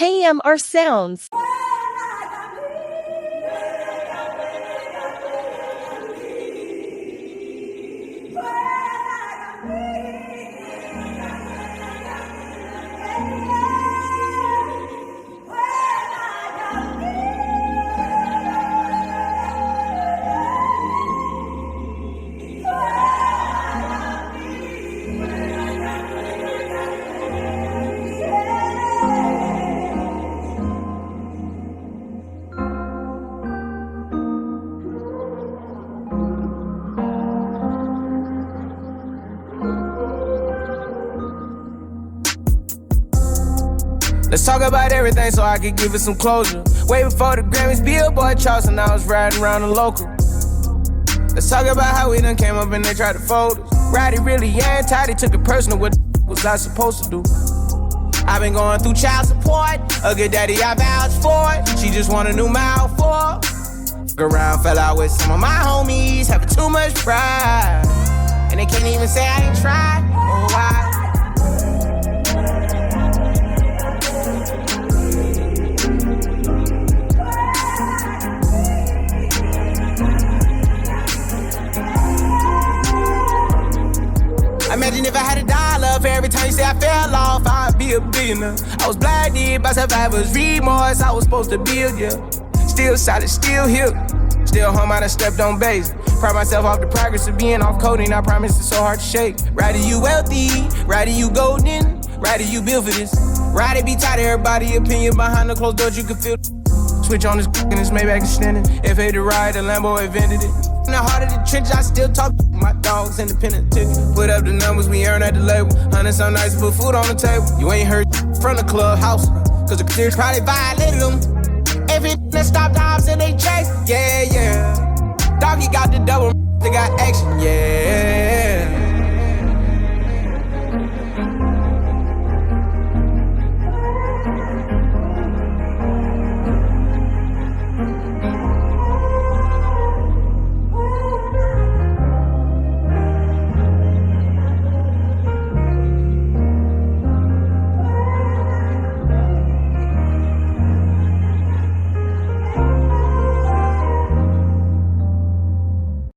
KMRSounds. Let's talk about everything so I can give it some closure. Way before the Grammys, Billboard charts, and I was riding around the local. Let's talk about how we done came up and they tried to fold us. Roddy really anti, they took it personal, what was I supposed to do? I've been going through child support, a good daddy I vouched for it. She just want a new mouth for. Around, fell out with some of my homies, having too much pride. And they can't even say I ain't tried, oh why? Imagine if I had $1 for every time you say I fell off, I'd be a billionaire. I was blinded by survivors, remorse, I was supposed to build, yeah. Still solid, still here. Still home, I done stepped on base. Pride myself off the progress of being off coding, I promise it's so hard to shake. Roddy, you wealthy, Roddy, you golden, Roddy, you built for this. Roddy be tired of everybody opinion behind the closed doors, you can feel. Switch on this and this Maybach extended. F8 to ride, the Lambo invented it. In the heart of the trench, I still talk. My dog's independent ticket. Put up the numbers we earn at the label. 100 some nights, put food on the table. You ain't heard from the clubhouse, cause the clears probably violated them. Every that stopped the house and they chase. Yeah, yeah. Doggy got the double, they got action, yeah.